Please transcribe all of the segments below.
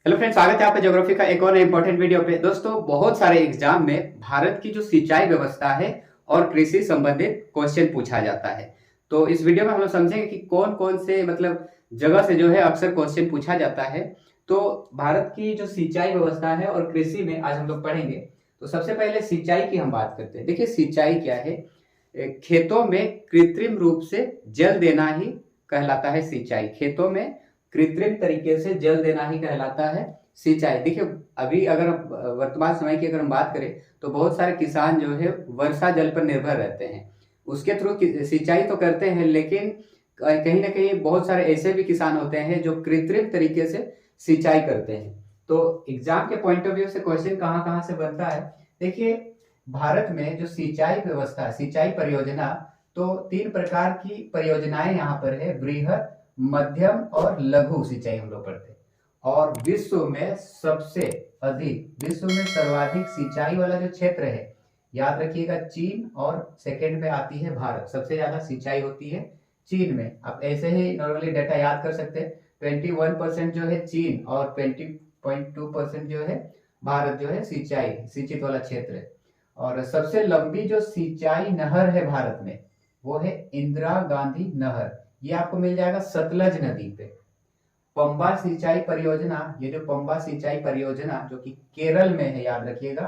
Hello friends, स्वागत है आपका ज्योग्राफी का एक और इंपॉर्टेंट वीडियो पे। दोस्तों, बहुत सारे एग्जाम में भारत की जो सिंचाई व्यवस्था है और कृषि संबंधित क्वेश्चन पूछा जाता है। तो इस वीडियो में हम लोग समझेंगे कि कौन कौन से जगह से जो है अक्सर क्वेश्चन पूछा जाता है। तो भारत की जो सिंचाई व्यवस्था है और कृषि में आज हम लोग पढ़ेंगे। तो सबसे पहले सिंचाई की हम बात करते हैं। देखिए, सिंचाई क्या है? खेतों में कृत्रिम रूप से जल देना ही कहलाता है सिंचाई। खेतों में कृत्रिम तरीके से जल देना ही कहलाता है सिंचाई। देखिए, अभी अगर वर्तमान समय की अगर हम बात करें तो बहुत सारे किसान जो है वर्षा जल पर निर्भर रहते हैं, उसके थ्रू सिंचाई तो करते हैं, लेकिन कहीं ना कहीं बहुत सारे ऐसे भी किसान होते हैं जो कृत्रिम तरीके से सिंचाई करते हैं। तो एग्जाम के पॉइंट ऑफ व्यू से क्वेश्चन कहाँ कहाँ से बनता है? देखिए, भारत में जो सिंचाई व्यवस्था, सिंचाई परियोजना, तो तीन प्रकार की परियोजनाएं यहाँ पर है। बृहद, मध्यम और लघु सिंचाई हम लोग पढ़ते हैं। और विश्व में सबसे अधिक, विश्व में सर्वाधिक सिंचाई वाला जो क्षेत्र है, याद रखिएगा, चीन, और सेकंड में आती है भारत। सबसे ज्यादा सिंचाई होती है चीन में। आप ऐसे ही नॉर्मली डाटा याद कर सकते हैं। 21% जो है चीन और 20.2% जो है भारत, जो है सिंचाई सिंचित वाला क्षेत्र है। और सबसे लंबी जो सिंचाई नहर है भारत में, वो है इंदिरा गांधी नहर। ये आपको मिल जाएगा सतलज नदी पे। पंबा सिंचाई परियोजना, ये जो पंबा सिंचाई परियोजना जो कि केरल में है, याद रखिएगा,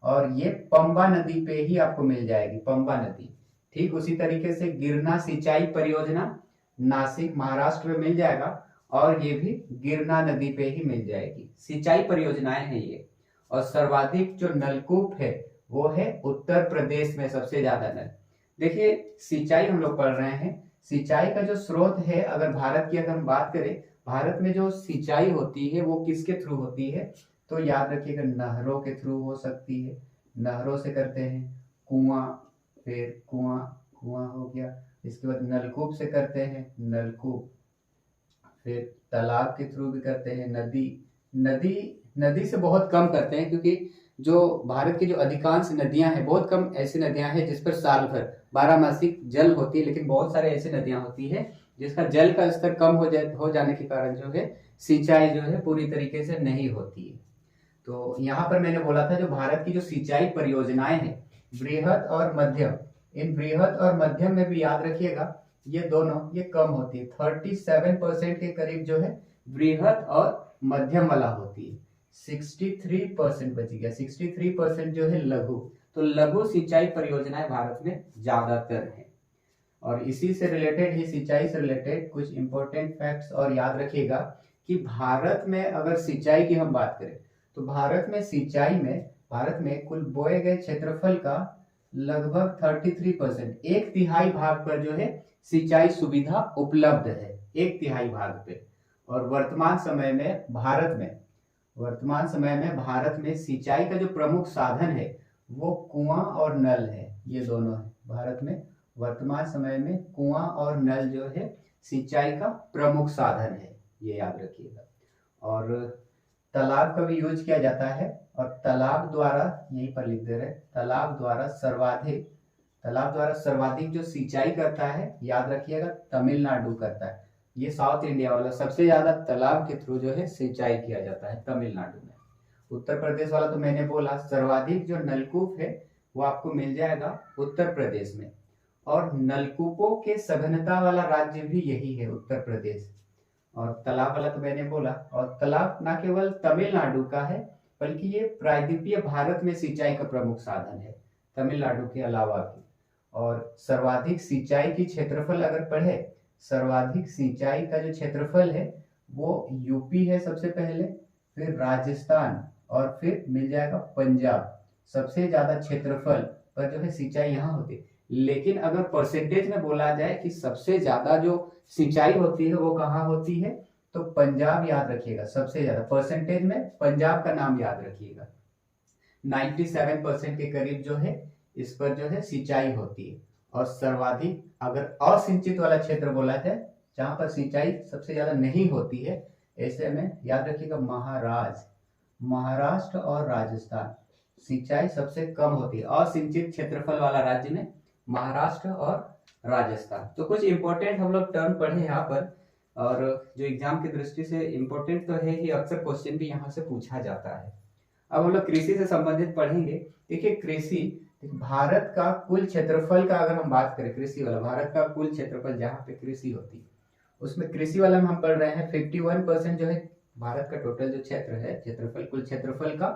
और ये पंबा नदी पे ही आपको मिल जाएगी, पंबा नदी। ठीक उसी तरीके से गिरना सिंचाई परियोजना नासिक महाराष्ट्र में मिल जाएगा, और ये भी गिरना नदी पे ही मिल जाएगी। सिंचाई परियोजनाएं हैं ये। और सर्वाधिक जो नलकूप है वो है उत्तर प्रदेश में, सबसे ज्यादा नल। देखिए, सिंचाई हम लोग पढ़ रहे हैं। सिंचाई का जो स्रोत है, अगर भारत की अगर हम बात करें, भारत में जो सिंचाई होती है वो किसके थ्रू होती है? तो याद रखिएगा, नहरों के थ्रू हो सकती है। नहरों से करते हैं। कुआं, फिर कुआं, कुआं हो गया। इसके बाद नलकूप से करते हैं, नलकूप। फिर तालाब के थ्रू भी करते हैं। नदी, नदी, नदी से बहुत कम करते हैं, क्योंकि जो भारत की जो अधिकांश नदियां हैं, बहुत कम ऐसी नदियां हैं जिस पर साल भर बारहमासी जल होती है, लेकिन बहुत सारे ऐसी नदियां होती है जिसका जल का स्तर कम हो जाने के कारण जो है सिंचाई जो है पूरी तरीके से नहीं होती है। तो यहाँ पर मैंने बोला था, जो भारत की जो सिंचाई परियोजनाएं हैं, बृहद और मध्यम, इन बृहद और मध्यम में भी याद रखिएगा, ये दोनों ये कम होती है। 37% के करीब जो है बृहद और मध्यम वाला होती है। 63% बच गया, 63% जो है लघु। तो लघु सिंचाई परियोजनाएं भारत में ज्यादातर है। और इसी से रिलेटेड ही, सिंचाई से रिलेटेड कुछ इंपॉर्टेंट फैक्ट्स और याद रखिएगा कि भारत में अगर सिंचाई की हम बात करें तो भारत में सिंचाई में, भारत में कुल बोए गए क्षेत्रफल का लगभग 33%, एक तिहाई भाग पर जो है सिंचाई सुविधा उपलब्ध है, एक तिहाई भाग पे। और वर्तमान समय में भारत में, वर्तमान समय में भारत में सिंचाई का जो प्रमुख साधन है वो कुआं और नल है। ये दोनों है भारत में वर्तमान समय में। कुआं और नल जो है सिंचाई का प्रमुख साधन है, ये याद रखिएगा। और तालाब का भी यूज किया जाता है। और तालाब द्वारा, यहीं पर लिख दे रहे, तालाब द्वारा सर्वाधिक, तालाब द्वारा सर्वाधिक जो सिंचाई करता है, याद रखिएगा, तमिलनाडु करता है। ये साउथ इंडिया वाला सबसे ज्यादा तालाब के थ्रू जो है सिंचाई किया जाता है तमिलनाडु में। उत्तर प्रदेश वाला तो मैंने बोला, सर्वाधिक जो नलकूप है वो आपको मिल जाएगा उत्तर प्रदेश में। और नलकूपों के सघनता वाला राज्य भी यही है, उत्तर प्रदेश। और तालाब वाला तो मैंने बोला। और तालाब ना केवल तमिलनाडु का है, बल्कि ये प्रायद्वीपीय भारत में सिंचाई का प्रमुख साधन है, तमिलनाडु के अलावा भी। और सर्वाधिक सिंचाई की क्षेत्रफल अगर पढ़े, सर्वाधिक सिंचाई का जो क्षेत्रफल है वो यूपी है सबसे पहले, फिर राजस्थान, और फिर मिल जाएगा पंजाब। सबसे ज्यादा क्षेत्रफल पर जो है सिंचाई यहाँ होती है। लेकिन अगर परसेंटेज में बोला जाए कि सबसे ज्यादा जो सिंचाई होती है वो कहाँ होती है, तो पंजाब, याद रखिएगा, सबसे ज्यादा परसेंटेज में पंजाब का नाम याद रखिएगा। 97% के करीब जो है इस पर जो है सिंचाई होती है। और सर्वाधिक अगर असिंचित वाला क्षेत्र बोला जाए, जहां पर सिंचाई सबसे ज्यादा नहीं होती है, ऐसे में याद रखिएगा महाराष्ट्र और राजस्थान, सिंचाई सबसे कम होती है असिंचित क्षेत्रफल वाला राज्य में, महाराष्ट्र और राजस्थान। तो कुछ इंपॉर्टेंट हम लोग टर्म पढ़े यहाँ पर। और जो एग्जाम की दृष्टि से इम्पोर्टेंट तो है ही, अक्सर क्वेश्चन भी यहाँ से पूछा जाता है। अब हम लोग कृषि से संबंधित पढ़ेंगे। देखिए कृषि, भारत का कुल क्षेत्रफल का अगर हम बात करें, कृषि वाला भारत का कुल क्षेत्रफल जहाँ पे कृषि होती है, उसमें कृषि वाला में हम पढ़ रहे हैं 51% जो है भारत का टोटल जो क्षेत्र है, क्षेत्रफल, कुल क्षेत्रफल का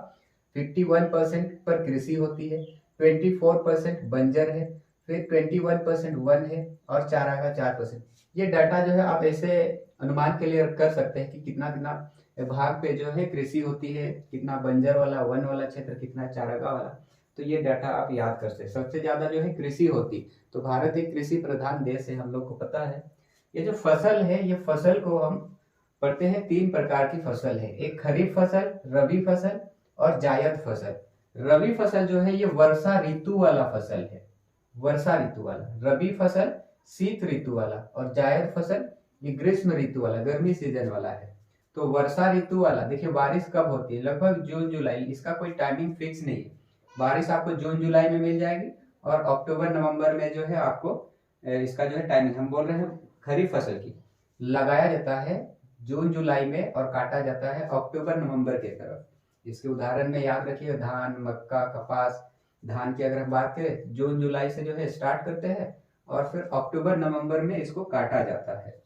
51% पर कृषि होती है, 24% बंजर है, फिर 21% वन है और चारा का 4%। ये डाटा जो है आप ऐसे अनुमान के लिए कर सकते हैं कि कितना कितना भाग पे जो है कृषि होती है, कितना बंजर वाला, वन वाला क्षेत्र, कितना चारागाह वाला। तो ये डाटा आप याद कर सकते हैं। सबसे ज्यादा जो है कृषि होती, तो भारत एक कृषि प्रधान देश है, हम लोग को पता है। ये जो फसल है, ये फसल को हम पढ़ते हैं, 3 प्रकार की फसल है, एक खरीफ फसल, रबी फसल और जायद फसल। रबी फसल जो है ये वर्षा ऋतु वाला फसल है, वर्षा ऋतु वाला। रबी फसल शीत ऋतु वाला और जायद फसल ये ग्रीष्म ऋतु वाला, गर्मी सीजन वाला है। तो वर्षा ऋतु वाला, देखिए बारिश कब होती है, लगभग जून जुलाई, इसका कोई टाइमिंग फिक्स नहीं है। बारिश आपको जून जुलाई में मिल जाएगी और अक्टूबर नवंबर में जो है आपको इसका जो है टाइमिंग, हम बोल रहे हैं खरीफ फसल की, लगाया जाता है जून जुलाई में और काटा जाता है अक्टूबर नवंबर के तरफ। इसके उदाहरण में याद रखिए धान, मक्का, कपास। धान की अगर हम बात करें, जून जुलाई से जो है स्टार्ट करते हैं और फिर अक्टूबर नवंबर में इसको काटा जाता है।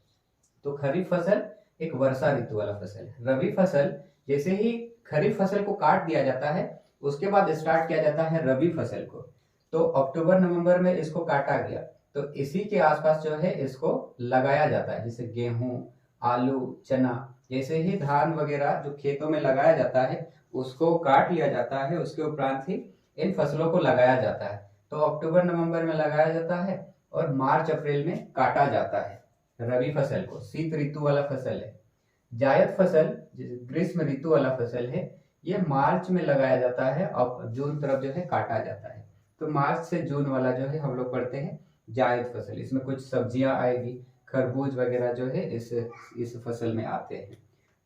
तो खरीफ फसल एक वर्षा ऋतु वाला फसल है। रबी फसल, जैसे ही खरीफ फसल को काट दिया जाता है उसके बाद स्टार्ट किया जाता है रबी फसल को। तो अक्टूबर नवंबर में इसको काटा गया, तो इसी के आसपास जो है इसको लगाया जाता है, जैसे गेहूं, आलू, चना, जैसे ही धान वगैरह जो खेतों में लगाया जाता है उसको काट लिया जाता है, उसके उपरांत ही इन फसलों को लगाया जाता है। तो अक्टूबर नवंबर में लगाया जाता है और मार्च अप्रैल में काटा जाता है रबी फसल को, शीत ऋतु वाला फसल है। जायद फसल ग्रीष्म ऋतु वाला फसल है, ये मार्च में लगाया जाता है और जून तरफ जो है काटा जाता है। तो मार्च से जून वाला जो है हम लोग पढ़ते हैं जायद फसल। इसमें कुछ सब्जियां आएगी, खरबूज वगैरह जो है इस फसल में आते हैं।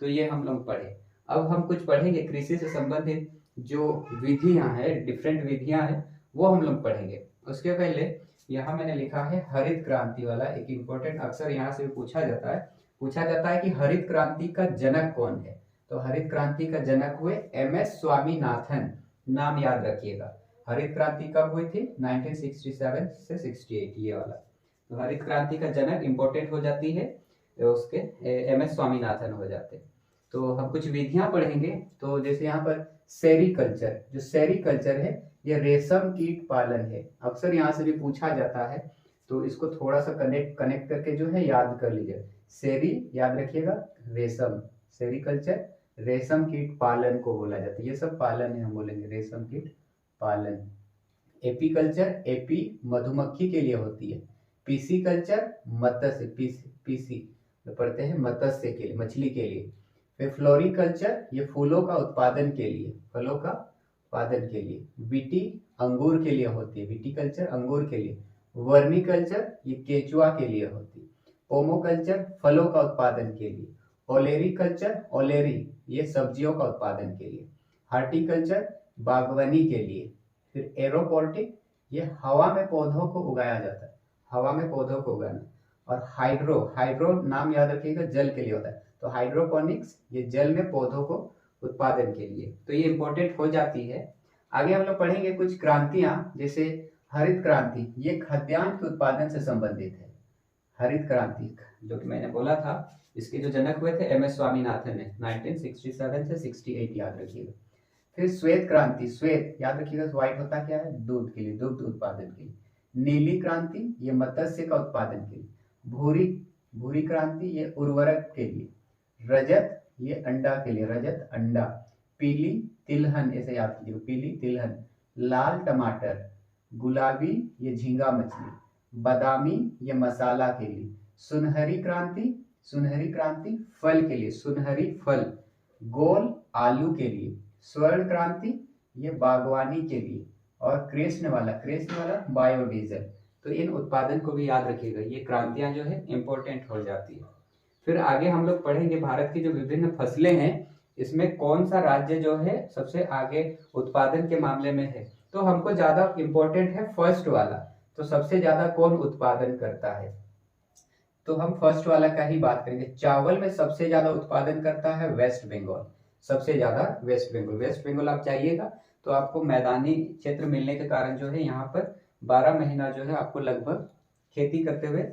तो ये हम लोग पढ़े। अब हम कुछ पढ़ेंगे कृषि से संबंधित जो विधियां हैं, डिफरेंट विधियां हैं, वो हम लोग पढ़ेंगे। उसके पहले यहाँ मैंने लिखा है हरित क्रांति वाला, एक इंपॉर्टेंट अक्सर यहाँ से भी पूछा जाता है कि हरित क्रांति का जनक कौन है। तो हरित क्रांति का जनक हुए MS स्वामीनाथन, नाम याद रखिएगा। हरित क्रांति कब हुई थी, 1967 से 68, ये वाला। तो हरित क्रांति का जनक इंपॉर्टेंट हो जाती है, उसके MS स्वामीनाथन हो जाते। तो हम कुछ विधियां पढ़ेंगे। तो जैसे यहाँ पर सेरीकल्चर, जो सेरीकल्चर है ये रेशम कीट पालन है, अक्सर यहाँ से भी पूछा जाता है। तो इसको थोड़ा सा कनेक्ट करके जो है याद कर लीजिए। सेरी याद रखिएगा, रेशम, सेरीकल्चर रेशम कीट पालन को बोला जाता है, ये सब पालन है हम बोलेंगे, रेशम कीट पालन। एपीकल्चर, एपी मधुमक्खी के लिए होती है। पीसी कल्चर मत्स्य, पीसी जो पढ़ते हैं मत्स्य के लिए, मछली के लिए। फिर फ्लोरिकल्चर ये फूलों का उत्पादन के लिए, फलों का उत्पादन के लिए। विटी अंगूर के लिए होती है, विटीकल्चर अंगूर के लिए। वर्मिकल्चर ये केचुआ के लिए होती है। पोमोकल्चर फलों का उत्पादन के लिए। ओलेरीकल्चर, ओलेरी ये सब्जियों का उत्पादन के लिए। हार्टिकल्चर बागवानी के लिए। फिर एरोपोनिक ये हवा में पौधों को उगाया जाता है, हवा में पौधों को उगाना। और हाइड्रो नाम याद रखिएगा, जल के लिए होता है। तो हाइड्रोपोनिक्स ये जल में पौधों को उत्पादन के लिए। तो ये इंपॉर्टेंट हो जाती है। आगे हम लोग पढ़ेंगे कुछ क्रांतियां, जैसे हरित क्रांति, ये खाद्यान्न के उत्पादन से संबंधित है। हरित क्रांति जो कि मैंने बोला था, इसके जो जनक हुए थे MS स्वामीनाथन है, 1967 से 68 याद रखिएगा। फिर श्वेत क्रांति, श्वेत याद रखिएगा, व्हाइट होता क्या है, दूध के लिए, दुग्ध उत्पादन के लिए। नीली क्रांति ये मत्स्य का उत्पादन के लिए। भूरी क्रांति ये उर्वरक के लिए। रजत ये अंडा के लिए, रजत अंडा। पीली तिलहन, ऐसे याद कीजिए, पीली तिलहन। लाल टमाटर। गुलाबी ये झींगा मछली। बादामी ये मसाला के लिए। सुनहरी क्रांति फल के लिए, सुनहरी फल। गोल आलू के लिए। स्वर्ण क्रांति ये बागवानी के लिए। और कृष्ण वाला बायोडीजल। तो इन उत्पादन को भी याद रखिएगा, ये क्रांतियां जो है इंपॉर्टेंट हो जाती है। फिर आगे हम लोग पढ़ेंगे भारत की जो विभिन्न फसलें हैं, इसमें कौन सा राज्य जो है सबसे आगे उत्पादन के मामले में है। तो हमको ज्यादा इंपॉर्टेंट है फर्स्ट वाला, तो सबसे ज्यादा कौन उत्पादन करता है। तो हम फर्स्ट वाला का ही बात करेंगे। चावल में सबसे ज्यादा उत्पादन करता है वेस्ट बंगाल, सबसे ज्यादा वेस्ट बंगाल। वेस्ट बंगाल आप जाइएगा तो आपको मैदानी क्षेत्र मिलने के कारण जो है यहाँ पर 12 महीना जो है आपको लगभग खेती करते हुए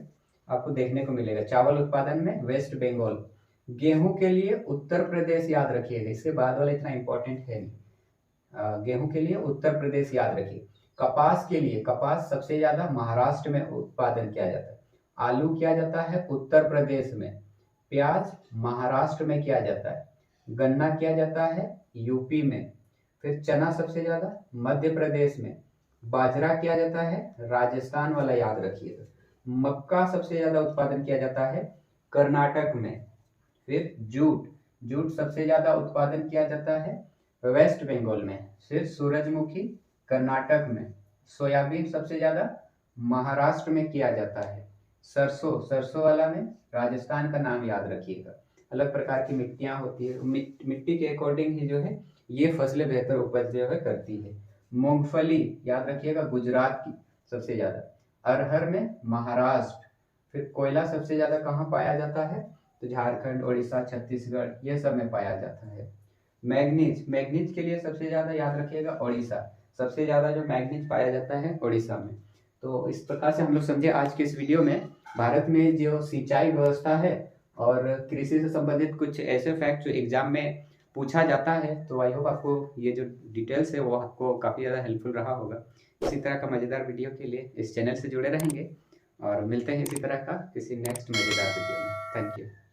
आपको देखने को मिलेगा। चावल उत्पादन में वेस्ट बंगाल। गेहूं के लिए उत्तर प्रदेश याद रखिएगा, इसके बाद वाला इतना इंपॉर्टेंट है नहीं। गेहूं के लिए उत्तर प्रदेश याद रखिए। कपास के लिए, कपास सबसे ज्यादा महाराष्ट्र में उत्पादन किया जाता है। आलू किया जाता है उत्तर प्रदेश में। प्याज महाराष्ट्र में किया जाता है। गन्ना किया जाता है यूपी में। फिर चना सबसे ज्यादा मध्य प्रदेश में। बाजरा किया जाता है राजस्थान वाला याद रखिएगा। मक्का सबसे ज्यादा उत्पादन किया जाता है कर्नाटक में। फिर जूट, जूट सबसे ज्यादा उत्पादन किया जाता है वेस्ट बंगाल में। फिर सूरजमुखी कर्नाटक में। सोयाबीन सबसे ज्यादा महाराष्ट्र में किया जाता है। सरसों, सरसों वाला में राजस्थान का नाम याद रखिएगा। अलग प्रकार की मिट्टियां होती है, मिट्टी के अकॉर्डिंग ही जो है ये फसलें बेहतर उपज जो है करती है। मूंगफली याद रखिएगा गुजरात की सबसे ज्यादा। अरहर में महाराष्ट्र। फिर कोयला सबसे ज्यादा कहाँ पाया जाता है, तो झारखंड, उड़ीसा, छत्तीसगढ़ ये सब में पाया जाता है। मैग्नीज, मैग्नीज के लिए सबसे ज्यादा याद रखिएगा उड़ीसा, सबसे ज्यादा जो मैग्नीज पाया जाता है उड़ीसा में। तो इस प्रकार से हम लोग समझे आज के इस वीडियो में भारत में जो सिंचाई व्यवस्था है और कृषि से संबंधित कुछ ऐसे फैक्ट जो एग्जाम में पूछा जाता है। तो आई होप आपको ये जो डिटेल्स है वो आपको काफ़ी ज़्यादा हेल्पफुल रहा होगा। इसी तरह का मज़ेदार वीडियो के लिए इस चैनल से जुड़े रहेंगे और मिलते हैं इसी तरह का किसी नेक्स्ट मज़ेदार वीडियो में। Thank you.